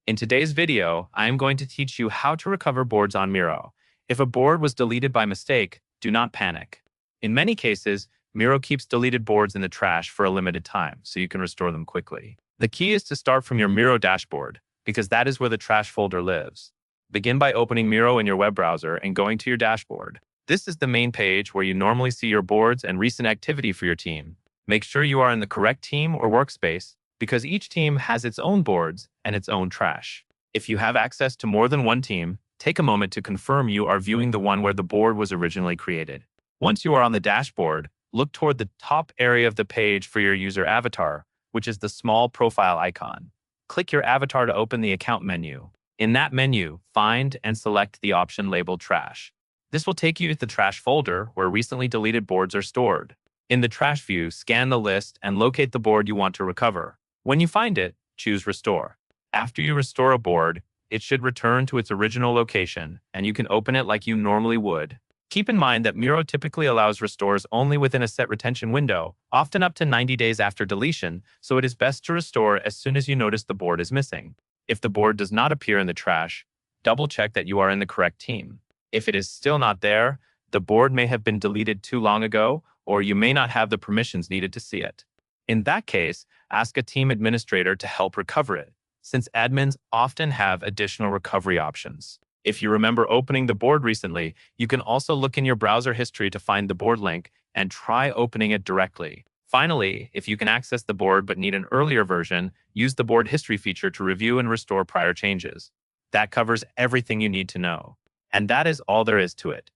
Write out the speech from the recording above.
In today's video, I am going to teach you how to recover boards on Miro. If a board was deleted by mistake, do not panic. In many cases, Miro keeps deleted boards in the trash for a limited time, so you can restore them quickly. The key is to start from your Miro dashboard, because that is where the trash folder lives. Begin by opening Miro in your web browser and going to your dashboard. This is the main page where you normally see your boards and recent activity for your team. Make sure you are in the correct team or workspace, because each team has its own boards and its own trash. If you have access to more than one team, take a moment to confirm you are viewing the one where the board was originally created. Once you are on the dashboard, look toward the top area of the page for your user avatar, which is the small profile icon. Click your avatar to open the account menu. In that menu, find and select the option labeled Trash. This will take you to the trash folder where recently deleted boards are stored. In the trash view, scan the list and locate the board you want to recover. When you find it, choose Restore. After you restore a board, it should return to its original location, and you can open it like you normally would. Keep in mind that Miro typically allows restores only within a set retention window, often up to 90 days after deletion, so it is best to restore as soon as you notice the board is missing. If the board does not appear in the trash, double-check that you are in the correct team. If it is still not there, the board may have been deleted too long ago, or you may not have the permissions needed to see it. In that case, ask a team administrator to help recover it, since admins often have additional recovery options. If you remember opening the board recently, you can also look in your browser history to find the board link and try opening it directly. Finally, if you can access the board but need an earlier version, use the board history feature to review and restore prior changes. That covers everything you need to know. And that is all there is to it.